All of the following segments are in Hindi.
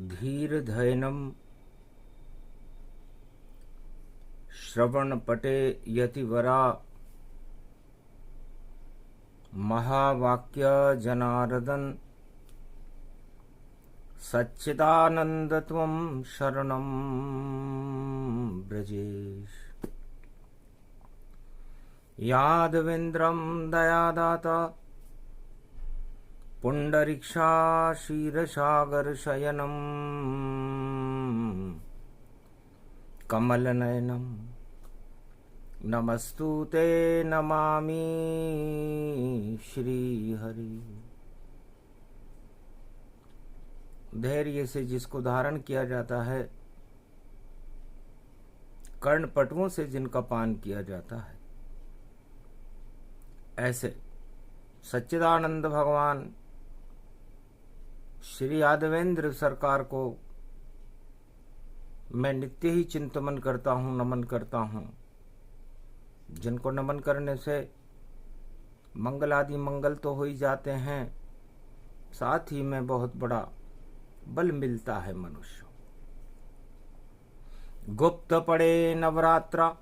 धीरधैनं श्रवणपटे यतिवरा महावाक्य जनार्दन सच्चिदानन्दत्वं शरणं ब्रजेश। यादवेन्द्रं दयादाता पुण्डरीक्षाक्षीरसागरशयनं कमलनयनं नमस्तुते नमामि श्रीहरि। धैर्य से जिसको धारण किया जाता है, कर्णपटुओं से जिनका पान किया जाता है, ऐसे सच्चिदानंद भगवान श्री यादवेंद्र सरकार को मैं नित्य ही चिंतन करता हूँ, नमन करता हूँ, जिनको नमन करने से मंगल आदि मंगल तो हो ही जाते हैं, साथ ही में बहुत बड़ा बल मिलता है मनुष्य। गुप्त पड़े नवरात्रा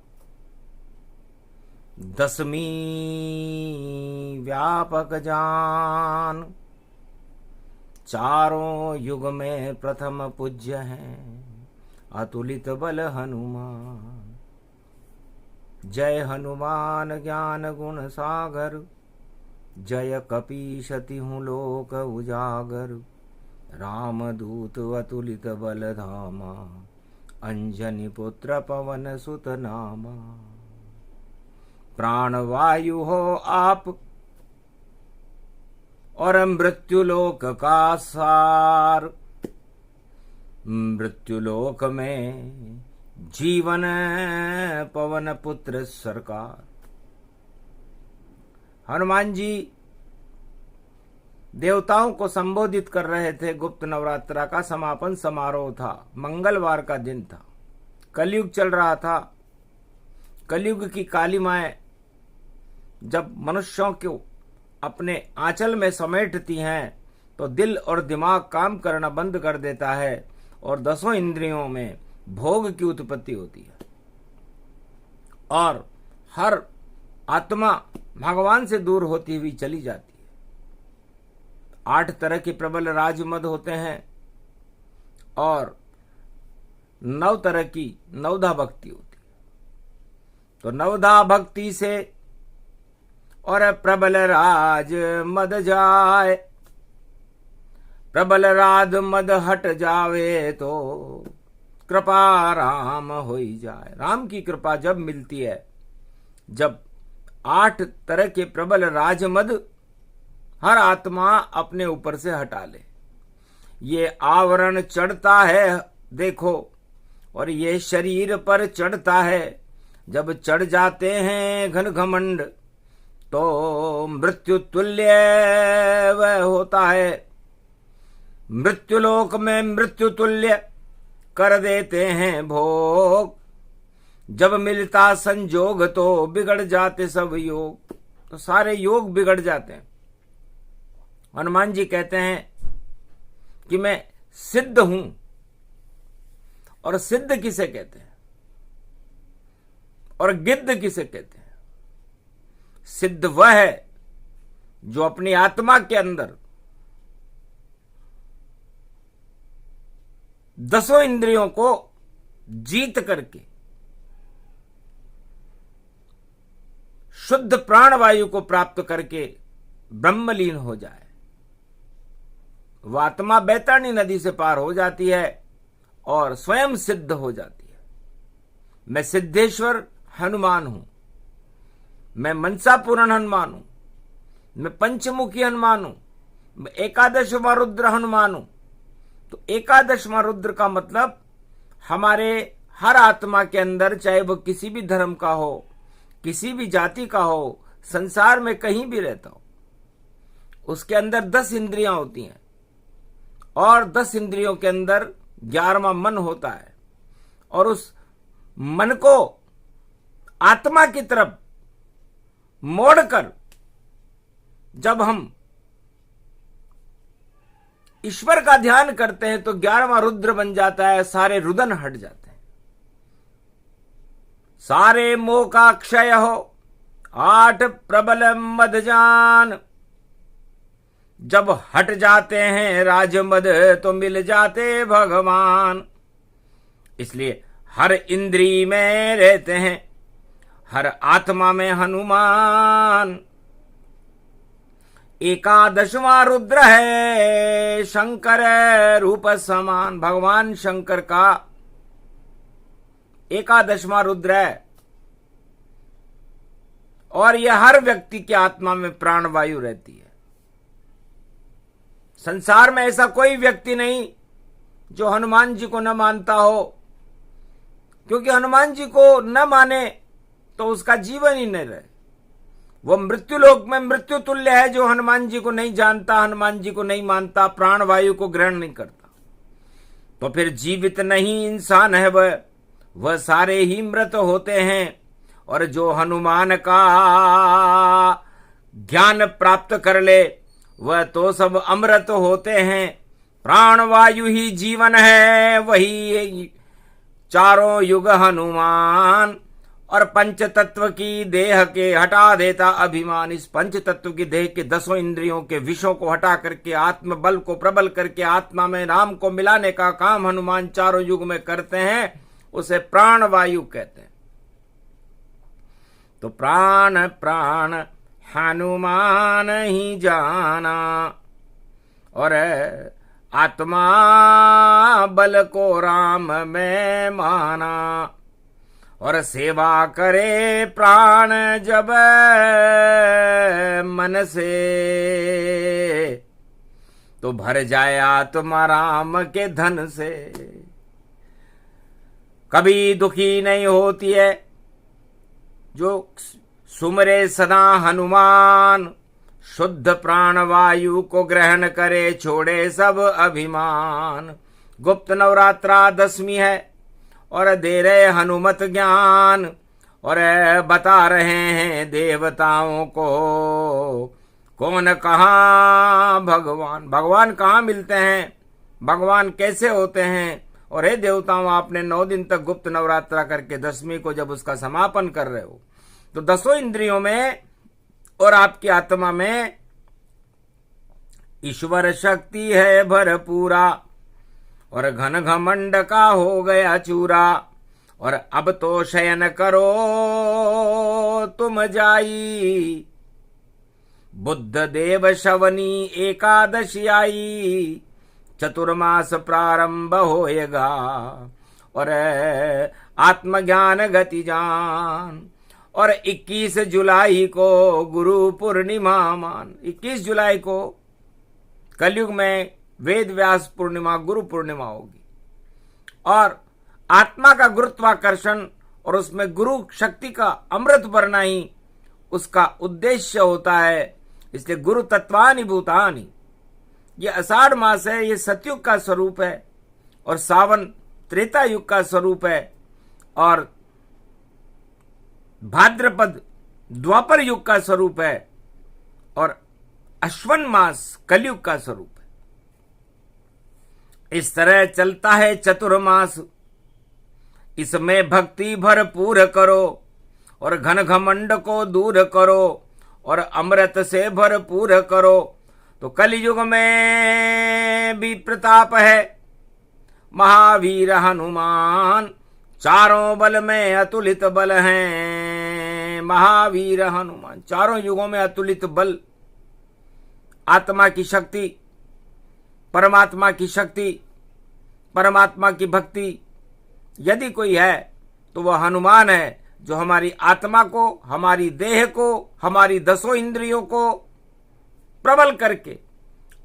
दसवीं व्यापक जान, चारों युग में प्रथम पूज्य हैं अतुलित बल हनुमान। जय हनुमान ज्ञान गुण सागर, जय कपीश तिहुँ लोक उजागर। रामदूत अतुलित बल धामा, अंजनी पुत्र पवन सुत नामा। प्राणवायु हो आप और मृत्युलोक का सार, मृत्युलोक में जीवन पवन पुत्र सरकार। हनुमान जी देवताओं को संबोधित कर रहे थे। गुप्त नवरात्रा का समापन समारोह था, मंगलवार का दिन था, कलयुग चल रहा था। कलयुग की काली माएं जब मनुष्यों को अपने आंचल में समेटती हैं तो दिल और दिमाग काम करना बंद कर देता है और दसों इंद्रियों में भोग की उत्पत्ति होती है और हर आत्मा भगवान से दूर होती हुई चली जाती है। 8 तरह के प्रबल राजमद होते हैं और 9 तरह की नवधा भक्ति होती है। तो नवधा भक्ति से और प्रबल राज मद जाए, प्रबल राज मद हट जावे तो कृपा राम होई जाए। राम की कृपा जब मिलती है, जब 8 तरह के प्रबल राजमद हर आत्मा अपने ऊपर से हटा ले। ये आवरण चढ़ता है देखो, और ये शरीर पर चढ़ता है। जब चढ़ जाते हैं घन घमंड तो मृत्यु तुल्य वह होता है। मृत्युलोक में मृत्यु तुल्य कर देते हैं भोग। जब मिलता संजोग तो बिगड़ जाते सब योग। तो सारे योग बिगड़ जाते हैं। हनुमान जी कहते हैं कि मैं सिद्ध हूं। और सिद्ध किसे कहते हैं और गिद्ध किसे कहते हैं? सिद्ध वह है जो अपनी आत्मा के अंदर दसों इंद्रियों को जीत करके शुद्ध प्राणवायु को प्राप्त करके ब्रह्मलीन हो जाए। वह आत्मा बैतरणी नदी से पार हो जाती है और स्वयं सिद्ध हो जाती है। मैं सिद्धेश्वर हनुमान हूं, मैं मनसा पूर्ण हनुमान हूं, मैं पंचमुखी हनुमान हूं, मैं एकादशवां रुद्र हनुमान हूं। तो एकादशवां रुद्र का मतलब हमारे हर आत्मा के अंदर, चाहे वो किसी भी धर्म का हो, किसी भी जाति का हो, संसार में कहीं भी रहता हो, उसके अंदर 10 इंद्रियां होती हैं और 10 इंद्रियों के अंदर 11वां मन होता है। और उस मन को आत्मा की तरफ मोड़कर जब हम ईश्वर का ध्यान करते हैं तो 11वां रुद्र बन जाता है, सारे रुदन हट जाते हैं, सारे मोह का क्षय हो। 8 प्रबल मदजान, जब हट जाते हैं राजमद तो मिल जाते भगवान। इसलिए हर इंद्री में रहते हैं, हर आत्मा में हनुमान। 11वां रुद्र है शंकर रूप समान, भगवान शंकर का 11वां रुद्र है। और यह हर व्यक्ति के आत्मा में प्राणवायु रहती है। संसार में ऐसा कोई व्यक्ति नहीं जो हनुमान जी को न मानता हो, क्योंकि हनुमान जी को न माने तो उसका जीवन ही नहीं रहे। वो मृत्युलोक में मृत्यु तुल्य है जो हनुमान जी को नहीं जानता, हनुमान जी को नहीं मानता, प्राणवायु को ग्रहण नहीं करता। तो फिर जीवित नहीं इंसान है वह सारे ही मृत होते हैं। और जो हनुमान का ज्ञान प्राप्त कर ले वह तो सब अमृत होते हैं। प्राणवायु ही जीवन है, वही चारों युग हनुमान। और पंच तत्व की देह के हटा देता अभिमान। इस पंच तत्व की देह के 10 इंद्रियों के विषयों को हटा करके आत्म बल को प्रबल करके आत्मा में राम को मिलाने का काम हनुमान चारों युग में करते हैं, उसे प्राणवायु कहते हैं। तो प्राण प्राण हनुमान ही जाना, और आत्मा बल को राम में माना। और सेवा करे प्राण जब मन से, तो भर जाए आत्मा राम के धन से। कभी दुखी नहीं होती है जो सुमरे सदा हनुमान। शुद्ध प्राणवायु को ग्रहण करे छोड़े सब अभिमान। गुप्त नवरात्रा 10वीं है और दे रहे हनुमत ज्ञान, और बता रहे हैं देवताओं को कौन कहाँ भगवान। भगवान कहाँ मिलते हैं, भगवान कैसे होते हैं। और हे देवताओं, आपने 9 दिन तक गुप्त नवरात्रा करके 10वीं को जब उसका समापन कर रहे हो तो 10 इंद्रियों में और आपकी आत्मा में ईश्वर शक्ति है भरपूरा। और घन घमंड का हो गया चूरा। और अब तो शयन करो तुम जाई। बुद्ध देव शवनी एकादशी आई। चतुर्मास प्रारंभ होएगा और आत्मज्ञान गति जान। और 21 जुलाई को गुरु पूर्णिमा मान। 21 जुलाई को कलयुग में वेद व्यास पूर्णिमा गुरु पूर्णिमा होगी। और आत्मा का गुरुत्वाकर्षण और उसमें गुरु शक्ति का अमृत भरना ही उसका उद्देश्य होता है। इसलिए गुरु तत्वानि भूतानि, ये आषाढ़ मास है, ये सतयुग का स्वरूप है। और सावन त्रेता युग का स्वरूप है। और भाद्रपद द्वापर युग का स्वरूप है। और अश्वन मास कलयुग का स्वरूप है। इस तरह चलता है चतुर्मास। इसमें भक्ति भरपूर करो और घन घमंड को दूर करो और अमृत से भरपूर करो। तो कलयुग में भी प्रताप है महावीर हनुमान। चारों बल में अतुलित बल हैं महावीर हनुमान। चारों युगों में अतुलित बल, आत्मा की शक्ति, परमात्मा की शक्ति, परमात्मा की भक्ति यदि कोई है तो वह हनुमान है, जो हमारी आत्मा को, हमारी देह को, हमारी 10 इंद्रियों को प्रबल करके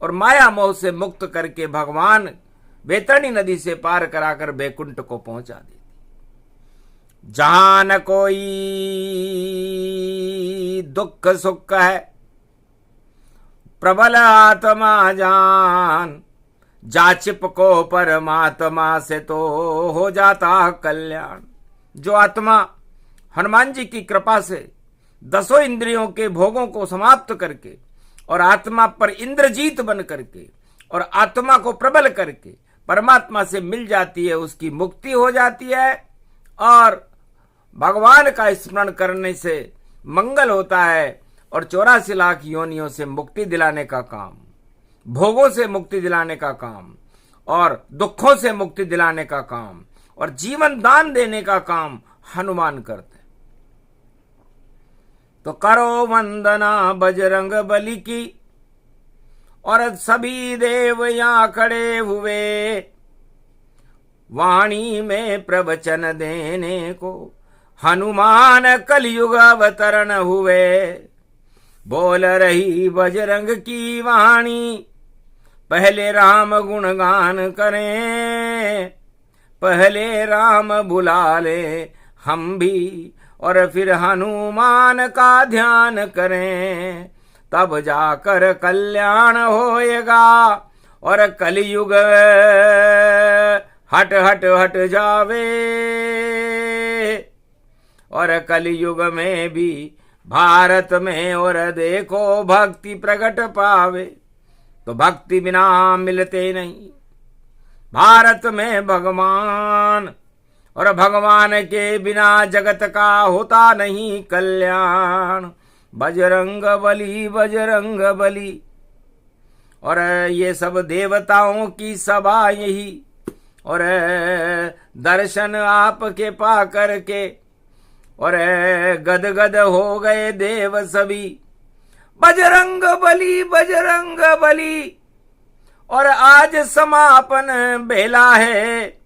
और माया मोह से मुक्त करके भगवान बैतरणी नदी से पार कराकर बैकुंठ को पहुंचा देती। जहां न कोई दुख सुख है प्रबल आत्मा जान। जा चिपको परमात्मा से तो हो जाता कल्याण। जो आत्मा हनुमान जी की कृपा से 10 इंद्रियों के भोगों को समाप्त करके और आत्मा पर इंद्रजीत बन करके और आत्मा को प्रबल करके परमात्मा से मिल जाती है, उसकी मुक्ति हो जाती है। और भगवान का स्मरण करने से मंगल होता है और 84 लाख योनियों से मुक्ति दिलाने का काम, भोगों से मुक्ति दिलाने का काम और दुखों से मुक्ति दिलाने का काम और जीवन दान देने का काम हनुमान करते। तो करो वंदना बजरंग बली की, और सभी देव यहां खड़े हुए वाणी में प्रवचन देने को हनुमान कलयुग अवतरण हुए। बोल रही बजरंग की वाणी, पहले राम गुणगान करें, पहले राम बुला ले हम भी, और फिर हनुमान का ध्यान करें, तब जाकर कल्याण होएगा और कलयुग हट हट हट जावे। और कलयुग में भी भारत में और देखो भक्ति प्रकट पावे, तो भक्ति बिना मिलते नहीं भारत में भगवान, और भगवान के बिना जगत का होता नहीं कल्याण। बजरंग बली बजरंग बली। और ये सब देवताओं की सभा यही, और दर्शन आपके पा करके और गदगद हो गए देव सभी। बजरंग बजरंग बली। और आज समापन बेला है,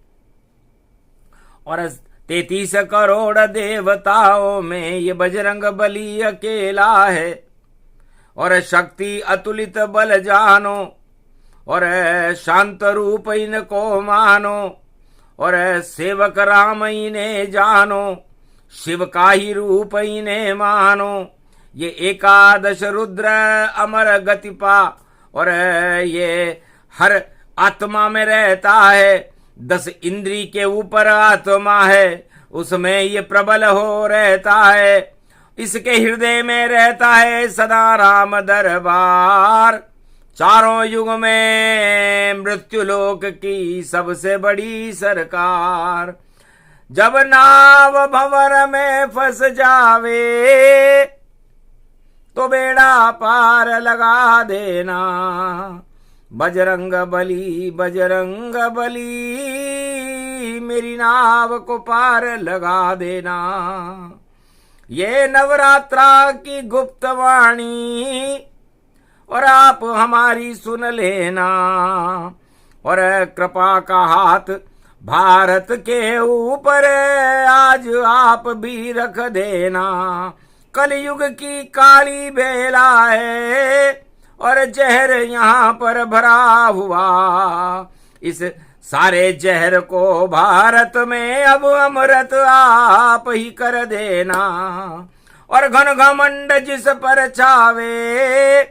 और 33 करोड़ देवताओं में ये बजरंग बली अकेला है। और शक्ति अतुलित बल जानो, और शांत रूप इनको मानो, और सेवक राम इन्हें जानो, शिव का ही रूप इन्हें मानो। ये 11 रुद्र अमर गति पा, और ये हर आत्मा में रहता है। 10 इंद्री के ऊपर आत्मा है, उसमें ये प्रबल हो रहता है। इसके हृदय में रहता है सदा राम दरबार। चारों युग में मृत्युलोक की सबसे बड़ी सरकार। जब नाव भंवर में फंस जावे, तो बेड़ा पार लगा देना। बजरंग बली मेरी नाव को पार लगा देना। ये नवरात्रा की गुप्त वाणी, और आप हमारी सुन लेना। और कृपा का हाथ भारत के ऊपर आज आप भी रख देना। कलयुग की काली बेला है, और जहर यहाँ पर भरा हुआ। इस सारे जहर को भारत में अब अमृत आप ही कर देना। और घन घमंड जिस पर छावे,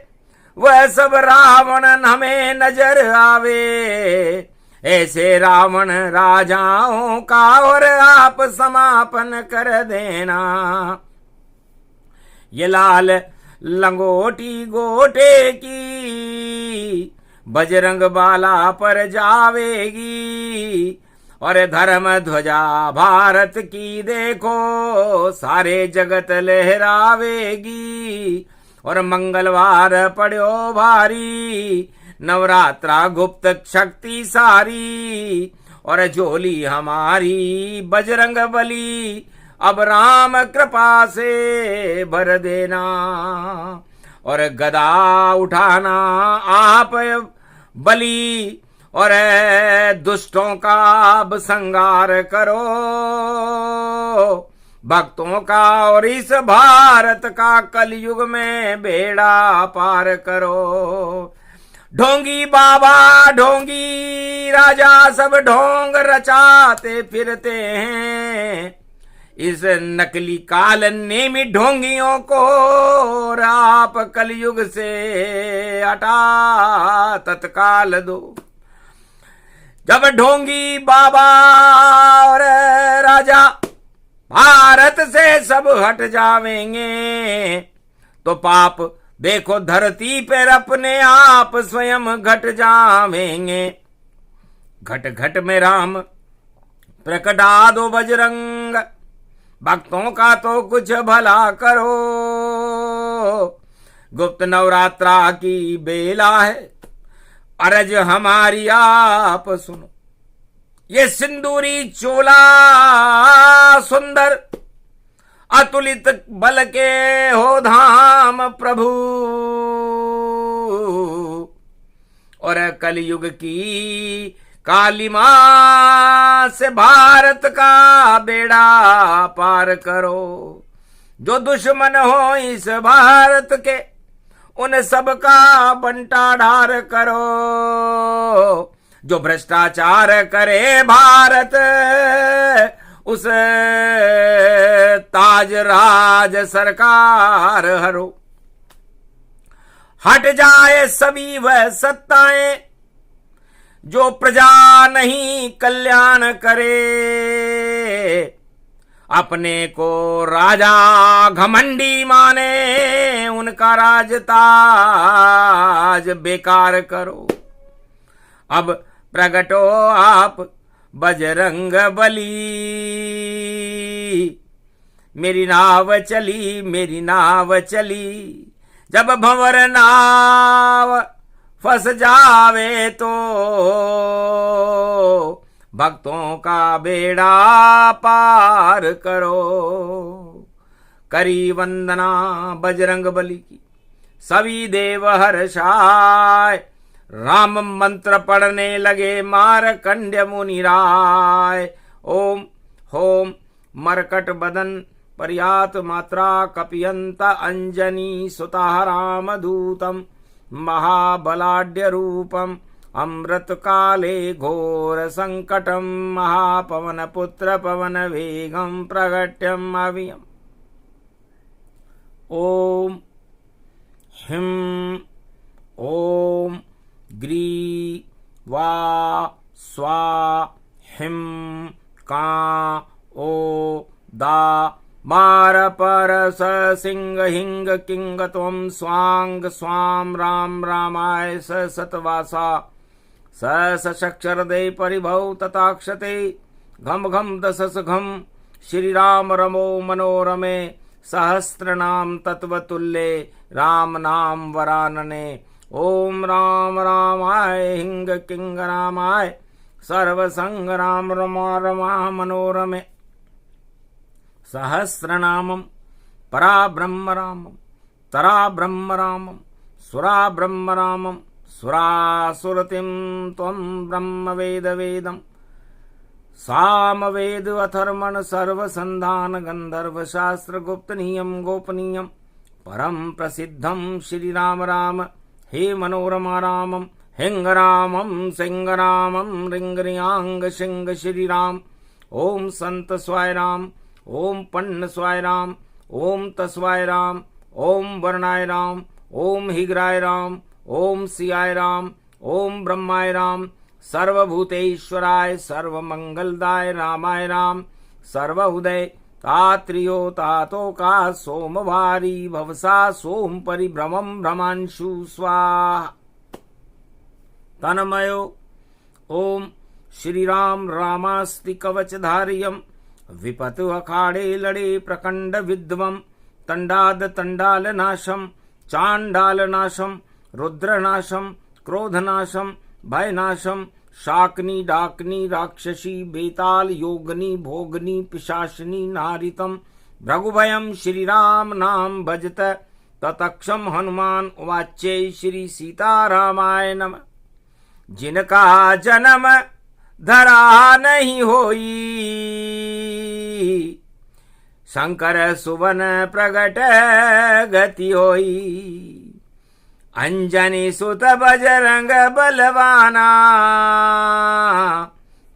वह सब रावण हमें नजर आवे। ऐसे रावण राजाओं का और आप समापन कर देना। ये लाल लंगोटी गोटे की बजरंग बाला पर जावेगी। और धर्म ध्वजा भारत की देखो सारे जगत लहरावेगी। और मंगलवार पड़ो भारी, नवरात्रा गुप्त शक्ति सारी। और झोली हमारी बजरंग बली, अब राम कृपा से भर देना। और गदा उठाना आप बली, और दुष्टों का अब संगार करो। भक्तों का और इस भारत का कलयुग में बेड़ा पार करो। ढोंगी बाबा ढोंगी राजा सब ढोंग रचाते फिरते हैं। इस नकली काल नेमी ढोंगियों को आप कलयुग से हटा तत्काल दो। जब ढोंगी बाबा और राजा भारत से सब हट जावेंगे, तो पाप देखो धरती पर अपने आप स्वयं घट जावेंगे। घट घट में राम प्रकटा दो बजरंग, भक्तों का तो कुछ भला करो। गुप्त नवरात्रा की बेला है, अरज हमारी आप सुनो। ये सिंदूरी चोला सुंदर, अतुलित बल के हो धाम प्रभु। और कलयुग की काली मां से भारत का बेड़ा पार करो। जो दुश्मन हो इस भारत के, उन सबका बंटाढार करो। जो भ्रष्टाचार करे भारत, उस ताज राज सरकार हरो। हट जाए सभी वह सत्ताएं, जो प्रजा नहीं कल्याण करे। अपने को राजा घमंडी माने, उनका राज ताज बेकार करो। अब प्रगटो आप बजरंग बली, मेरी नाव चली, मेरी नाव चली। जब भंवर नाव फंस जावे तो, भक्तों का बेड़ा पार करो। करी वंदना बजरंग बली की, सभी देव हर्षाय। राम मंत्र पढ़ने लगे मारकंड्य मुनि राय। ओम होम मरकट बदन पर्यात मात्रा कपियंत अंजनी सुता रामदूतम महाबलाढ्य रूपम अमृत काले घोर संकटम महापवन पुत्र पवन वेगम प्रगट्यम अवियम। ओम हिम ओम ग्री वा स्वा हिम का ओ दा मार पर स सिंह हिंग किंग त्वं स्वांग स्वाम राम रामाय स सतवासा स सक्षरदे परिभव तथाक्षते घम घम दशस घम श्री राम रमो मनोरमे सहस्रनाम तत्वतुल्ये राम नाम वरानने। ओम राम रामाय हिंग किंग रामाय सर्वसंग राम रमा रमा मनोरमे सहस्रनामम परा ब्रह्म रामम तरा ब्रह्म रामम सुरा ब्रह्म रामम सुरासुरतिम त्वं ब्रह्म वेद वेदम साम वेद अथर्मण सर्व संधान गंधर्व शास्त्र गुप्त नियम गोपनीयम परम प्रसिद्धम श्री राम राम हे मनोरमा रामम हिंग रामम सिंह रामम रिंग रियांग सिंह श्री राम। ओम संत स्वाय राम, ओम पन्न स्वाय राम, ओम तस्वाय राम, ओम वर्णाय राम, ओम हिग्राय राम, ओम सियाय राम, ओम ब्रह्माय राम, सर्वभूतेश्वराय सर्वमंगलदाय रामाय राम। सर्वउदय तात्रियो तातो का सोमवारी भवसा सोम परिभ्रमं भ्रमांशु स्वाहा। तन्मयो ओम श्री राम रामास्ति कवचधारियम विपतु अखाड़े लड़े प्रकंड विद्वम तंडाद तंडाल नाशम चांडाल नाशम रुद्र नाशम क्रोध नाशम भय नाशम शाकनी डाकनी राक्षसी बेताल योगनी भोगनी पिशाचनी नारितम भृगुभयम श्री राम नाम भजत ततक्षम हनुमान उवाच्य श्री सीतारामाय नमः। जिनका जन्म धरा नहीं होई शंकर सुवन प्रगट गति होई। अंजनी सुत बजरंग बलवाना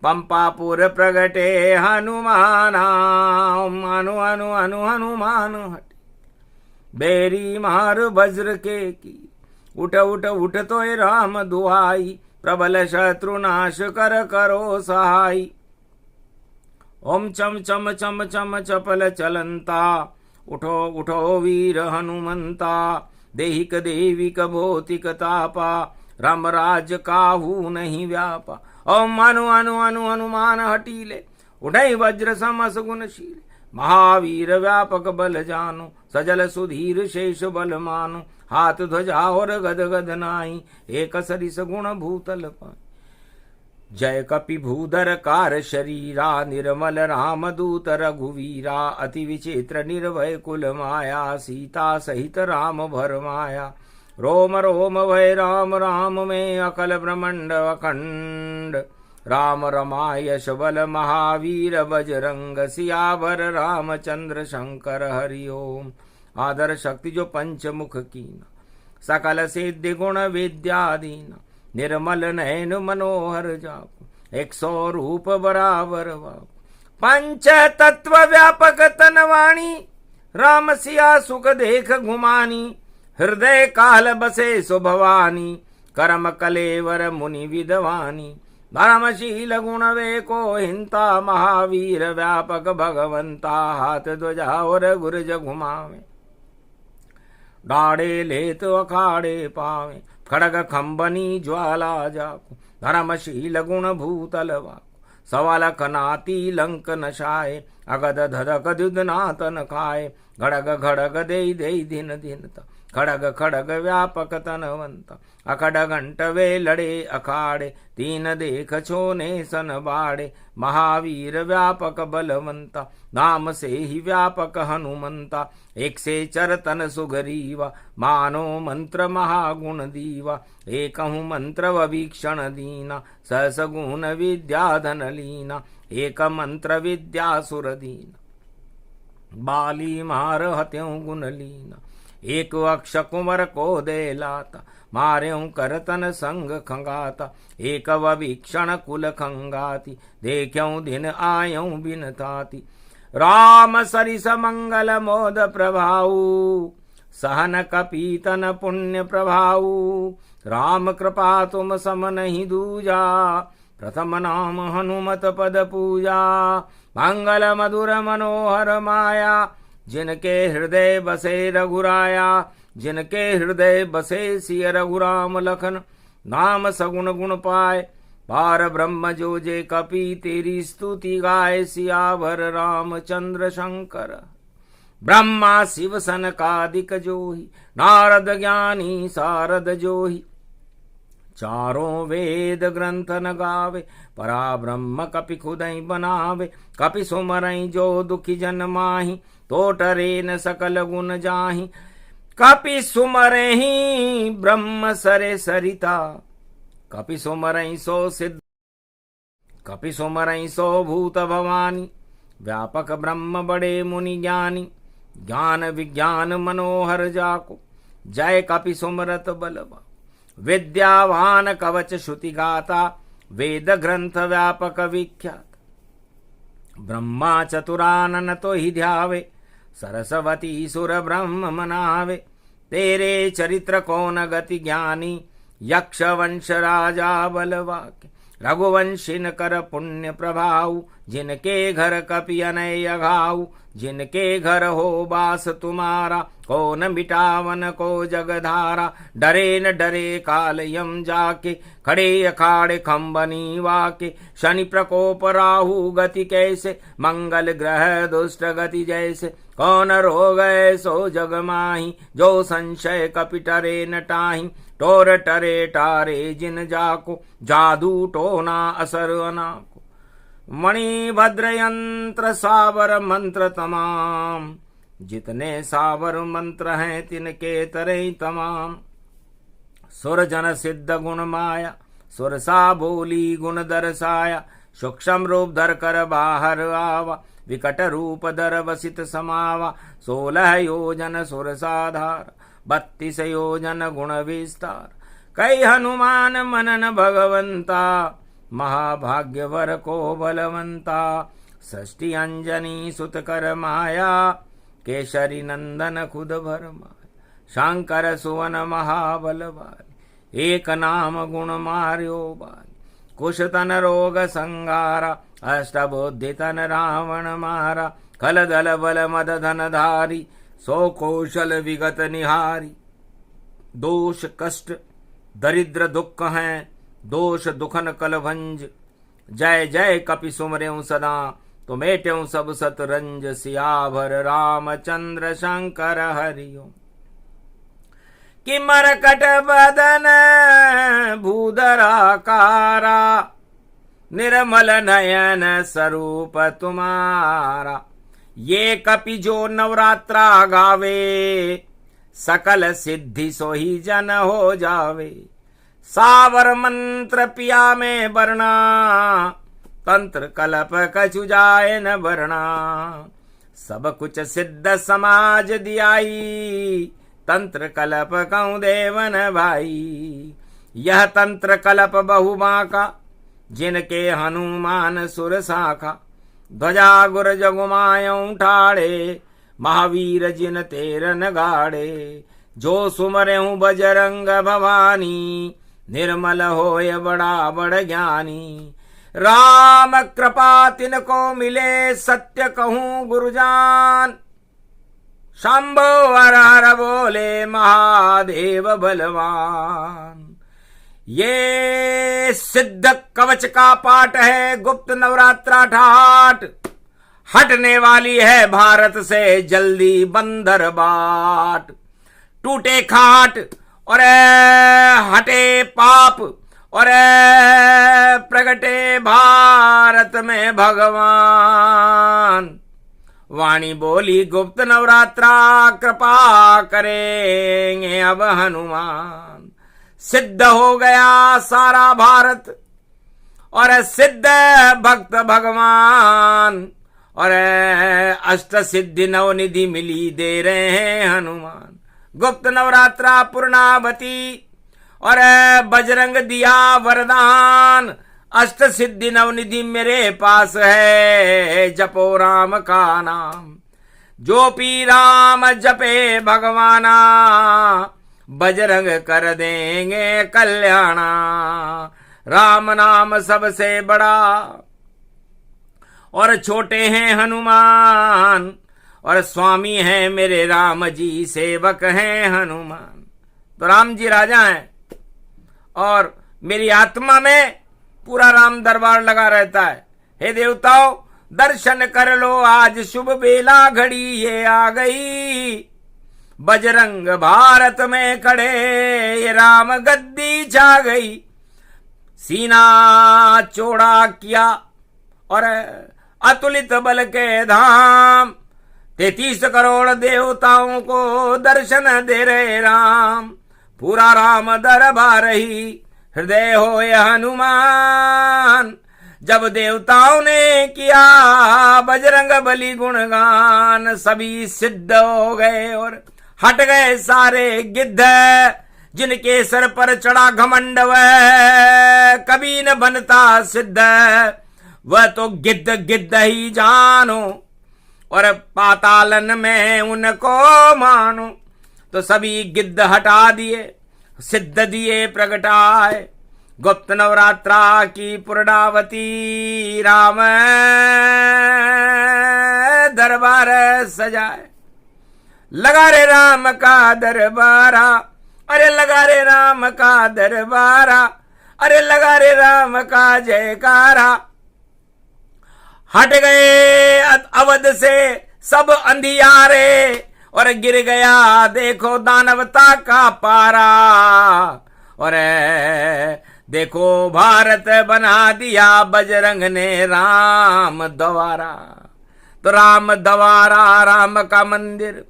पंपापुर प्रगटे हनुमाना। मानु अनु अनु हनुमान हट बेरी मार वज्र के की उठ उठ उठ तो राम दुहाई प्रबल शत्रु नाश कर करो सहाय। ओम चम चम चम चम चपल चलंता उठो उठो वीर हनुमंता देहिक देविक भौतिक तापा, राम राज काहू नहीं व्यापा। ओम अनु अनु अनु हनुमान हटीले, उठई वज्र समस गुणशील। महावीर व्यापक बल जानो, सजल सुधीर शेष बल मानो। हाथ ध्वजा और गद गद नाई, एक सरिस गुण भूतल पाई। जय कपि भूधर कार शरीरा, निर्मल राम दूत रघुवीरा। अति विचित्र निर्भय कुल माया, सीता सहित राम भर माया। रोम रोम भय राम राम में, अकल ब्रह्मंड अखंड। राम रमाय शबल महावीर, बजरंग सियावर रामचंद्र शंकर हरि ओम। आदर शक्ति जो पंचमुख कीना, सकल सिद्धि गुण विद्या दीना। निर्मल नयन मनोहर जाको, 100 रूप बराबर वाको। पंच तत्व व्यापक तनवाणी, राम सिया सुख देख घुमानी। हृदय काल बसे सुभवानी, करम कलेवर मुनि विद्वानी। धर्मशील गुण वे को हिंता, महावीर व्यापक भगवंता। हाथ ध्वजा और गुरज घुमावे, डाड़े लेत अखाड़े पावे। खड़ग खंबनी ज्वाला जाको, धर्मशील गुण भूतल वाको। सवाल कनाती लंक नशाए, अगद धदक दुदनातन खाए। घड़ग घड़ग दे दे दिन दिन, खड़ग खड़ग व्यापक तनवंत। अखड घंट वे लड़े अखाड़े, तीन देख छोने सन बाड़े। महावीर व्यापक बलवंता, नाम से ही व्यापक हनुमंता। 100 चरतन सुग्रीवा, मानो मंत्र महागुण दीवा। एकहु मंत्र वभीक्षण दीना, सहस गुण विद्या धन लीना। एक मंत्र विद्या सुर दीना, बाली मार हत्यों गुण लीना। एक अक्ष कुंवर को दे लाता, मार्यों करतन संग खंगाता। एक वभीक्षण कुल खंगाती, देख्यों दिन आयों बिनताती। राम सरिस मंगल मोद प्रभाऊ, सहन कपीतन पुण्य प्रभाऊ। राम कृपा तुम सम नहीं दूजा, प्रथम नाम हनुमत पद पूजा। मंगल मधुर मनोहर माया, जिनके हृदय बसे रघुराया। जिनके हृदय बसे सिय रघुराम लखन, नाम सगुण गुण पाए। पार ब्रह्म जो जे कपि, तेरी स्तुति गाय। सियावर रामचंद्र शंकर, ब्रह्मा शिव सनकादिक जोही। नारद ज्ञानी सारद जोही, चारों वेद ग्रंथ न गावे। परा ब्रह्म कपि खुदई बनावे, कपि सुमरई जो दुखी जन माही। तो टरे न सकल गुण जाही, कपि सुमरे ही ब्रह्म सरे सरिता। कपि सुमरई सो सिद्ध, कपि सुमरई सो भूत भवानी। व्यापक ब्रह्म बड़े मुनि ज्ञानी, ज्ञान विज्ञान मनोहर जाको। जय कपि सुमरत बलवा, विद्यावान कवच श्रुति गाता। वेद ग्रंथ व्यापक विख्यात, ब्रह्मा चतुरानन तो ही ध्यावे। सरस्वती सुर ब्रह्म मनावे, तेरे चरित्र कौन गति ज्ञानी। यक्ष वंश राजा बलवाके, रघुवंशिन कर पुण्य प्रभाऊ। जिनके घर कपि अनय घाऊ, जिनके घर हो बास तुम्हारा। कौन मिटावन को जगधारा, डरे न डरे काल यम जाके। खड़े अखाड़े खंबनी वाके, शनि प्रकोप राहु गति कैसे। मंगल ग्रह दुष्ट गति जैसे, कौन रोग सो जग माही। जो संशय कपि टरे न टाही, टोर टरे टारे जिन जाको। जादू टोना असर अनाको, मणि भद्र यंत्र सावर मंत्र तमाम। जितने सावर मंत्र हैं तिनके तरह तमाम। सुर जन सिद्ध गुण माया, सुर सा बोली गुण दर्शाया। सूक्ष्म रूप धर कर बाहर आवा, विकट रूप धर वसित समावा। 16 योजन सुर साधार, 32 योजन गुण विस्तार। कई हनुमान मनन भगवंता, महाभाग्यवर को बलवंता। षष्ठी अंजनी सुत कर माया, केशरी नंदन खुद भर माया। शंकर सुवन महाबल बाली, एक नाम गुण मार्यो बाली। कुश तन रोग संगारा, अष्टबुद्धि तन रावण मारा। खल दल बल मद धन धारी, सो कौशल विगत निहारी। दोष कष्ट दरिद्र दुख हैं, दोष दुखन कलभंज। जय जय कपि सुमरेऊ सदा, तो मेटेऊ सब सतरंज। सियाभर रामचंद्र शंकर हरिओ। कि मरकट बदन भूधराकारा, निर्मल नयन स्वरूप तुम्हारा। ये कपि जो नवरात्रा गावे, सकल सिद्धि सोही जन हो जावे। सावर मंत्र पिया में वर्णा, तंत्र कल्प कछु जाए न वर्णा। सब कुछ सिद्ध समाज दियाई, तंत्र कल्प कहूँ देवन भाई। यह तंत्र कल्प बहुमा का, जिनके हनुमान सुर साखा। ध्वजा गुर जगुमायूं ठाड़े, महावीर जिन तेरन गाड़े। जो सुमरेऊं बजरंग भवानी, निर्मल होय बड़ा बड़ ज्ञानी। राम कृपा तिनको मिले, सत्य कहूँ गुरुजान। शंभो हर हर बोले, महादेव बलवान। ये सिद्ध कवच का पाठ है, गुप्त नवरात्रा ठाट। हटने वाली है भारत से जल्दी बंदर बाट। टूटे खाट और हटे पाप, और प्रगटे भारत में भगवान। वाणी बोली गुप्त नवरात्रा, कृपा करेंगे अब हनुमान। सिद्ध हो गया सारा भारत, और सिद्ध भक्त भगवान। और अष्ट सिद्धि नवनिधि मिली दे रहे हैं हनुमान। गुप्त नवरात्रा पूर्णावती, और बजरंग दिया वरदान। अष्ट सिद्धि नवनिधि मेरे पास है, जपो राम का नाम। जो पी राम जपे भगवाना, बजरंग कर देंगे कल्याणा। राम नाम सबसे बड़ा, और छोटे हैं हनुमान। और स्वामी हैं मेरे राम जी, सेवक हैं हनुमान। तो राम जी राजा हैं, और मेरी आत्मा में पूरा राम दरबार लगा रहता है। हे देवताओं, दर्शन कर लो, आज शुभ बेला घड़ी ये आ गई। बजरंग भारत में खड़े, ये राम गद्दी छा गई। सीना चौड़ा किया, और अतुलित बल के धाम। 33 करोड़ देवताओं को दर्शन दे रहे राम। पूरा राम दरबार ही हृदय हो हनुमान। जब देवताओं ने किया बजरंग बली गुणगान, सभी सिद्ध हो गए और हट गए सारे गिद्ध। जिनके सर पर चढ़ा घमंड वह कभी न बनता सिद्ध। वह तो गिद्ध गिद्ध ही जानो, और पातालन में उनको मानो। तो सभी गिद्ध हटा दिए, सिद्ध दिए प्रगटाए। गुप्त नवरात्रा की पूर्णावती, राम दरबार सजाए। लगा रे राम का दरबारा, अरे लगा रे राम का दरबारा, अरे लगा रे राम का जयकारा। हट गए अवध से सब अंधियारे, और गिर गया देखो दानवता का पारा। और देखो भारत बना दिया बजरंग ने राम द्वारा। तो राम द्वारा राम का मंदिर,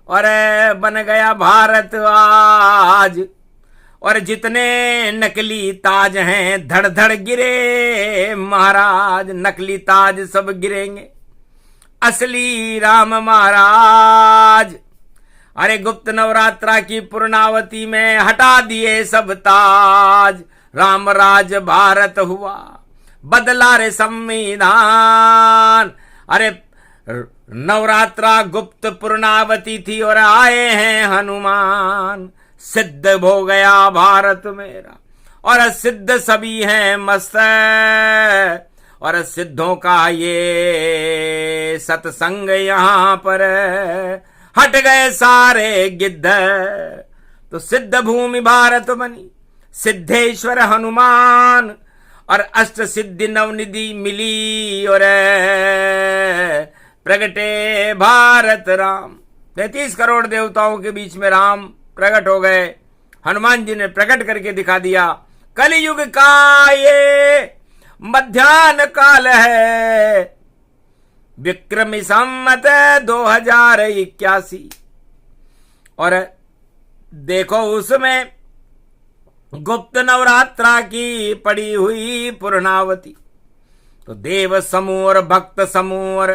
और बन गया भारत आज। और जितने नकली ताज हैं धड़ धड़ गिरे महाराज। नकली ताज सब गिरेंगे, असली राम महाराज। अरे गुप्त नवरात्रा की पूर्णावती में हटा दिए सब ताज। राम राज भारत हुआ, बदला रे संविधान। अरे नवरात्रा गुप्त पूर्णावती थी और आए हैं हनुमान। सिद्ध हो गया भारत मेरा, और सिद्ध सभी हैं मस्त। और सिद्धों का ये सत्संग यहाँ पर, हट गए सारे गिद्ध। तो सिद्ध भूमि भारत बनी, सिद्धेश्वर हनुमान और अष्ट सिद्धि नवनिधि मिली और प्रगटे भारत राम। 33 करोड़ देवताओं के बीच में राम प्रकट हो गए। हनुमान जी ने प्रकट करके दिखा दिया कलियुग का ये मध्याह्न काल है, विक्रमी संमत 2081। और देखो उसमें गुप्त नवरात्रा की पड़ी हुई पूर्णावती। तो देव समूह और भक्त समूह और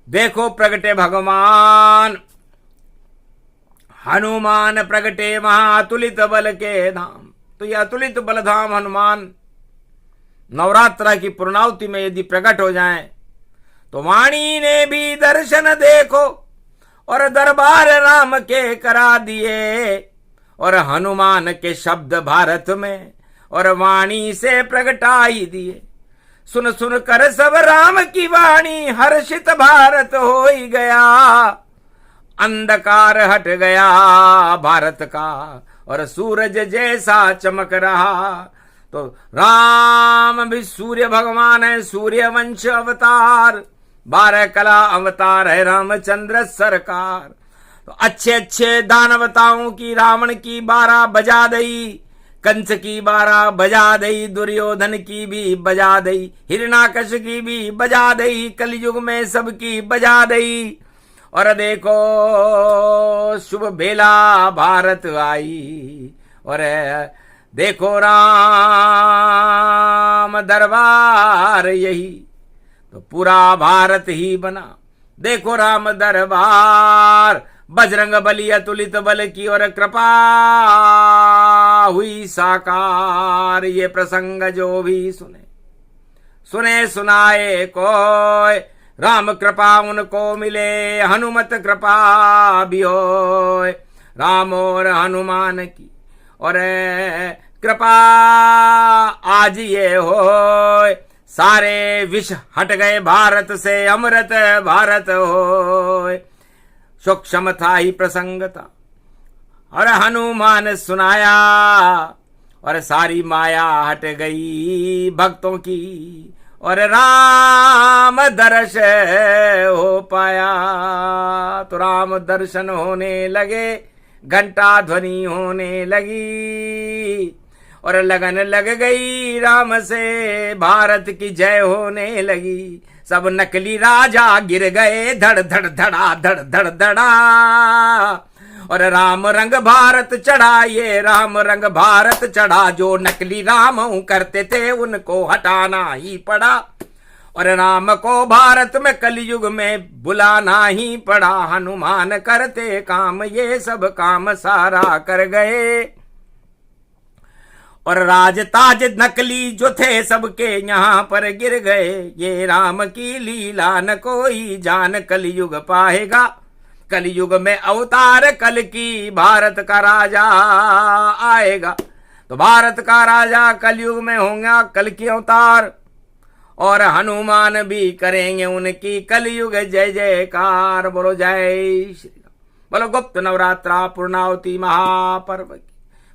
देखो प्रगटे भगवान हनुमान, प्रगटे महाअतुलित बल के धाम। तो यह अतुलित बल धाम हनुमान नवरात्रा की पूर्णावती में यदि प्रकट हो जाएं तो वाणी ने भी दर्शन देखो और दरबार राम के करा दिए, और हनुमान के शब्द भारत में और वाणी से प्रगटाई दिए। सुन सुन कर सब राम की वाणी, हर्षित भारत हो ही गया, अंधकार हट गया भारत का और सूरज जैसा चमक रहा। तो राम भी सूर्य भगवान है, सूर्य वंश अवतार, 12 कला अवतार है रामचंद्र सरकार। तो अच्छे अच्छे दानवताओं की रावण की 12 बजा दई, कंस की 12 बजा दई, दुर्योधन की भी बजा दई, हिरणाकश की भी बजा दई, कलयुग में सबकी बजा दई। और देखो शुभ बेला भारत आई और देखो राम दरबार यही, तो पूरा भारत ही बना। देखो राम दरबार, बजरंग बली अतुलित बल की और कृपा हुई साकार। ये प्रसंग जो भी सुने सुने सुनाए कोय, राम कृपा उनको मिले, हनुमत कृपा भी होय। राम और हनुमान की और कृपा आज ये होय, सारे विष हट गए भारत से, अमृत भारत होय। सूक्ष्म था ही प्रसंग था और हनुमान सुनाया और सारी माया हट गई भक्तों की और राम दर्श हो पाया। तो राम दर्शन होने लगे, घंटा ध्वनि होने लगी और लगन लग गई राम से, भारत की जय होने लगी। सब नकली राजा गिर गए, धड़ धड़ धड़ा धड़ धड़ धड़ा और राम रंग भारत चढ़ा, ये राम रंग भारत चढ़ा। जो नकली राम करते थे उनको हटाना ही पड़ा और राम को भारत में कलयुग में बुलाना ही पड़ा। हनुमान करते काम, ये सब काम सारा कर गए और राज ताज नकली जो थे सबके यहाँ पर गिर गए। ये राम की लीला न कोई जान, कलयुग पाएगा, कलयुग में अवतार कल की, भारत का राजा आएगा। तो भारत का राजा कलयुग में होगा कल की अवतार और हनुमान भी करेंगे उनकी कलयुग जय जयकार। बोलो जय श्री राम, बोलो गुप्त नवरात्रा पूर्णावती महापर्व की,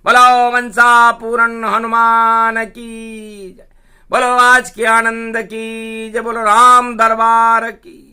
बोलो मनसा पूर्ण हनुमान की जय, बोलो आज के आनंद की जय, बोलो राम दरबार की।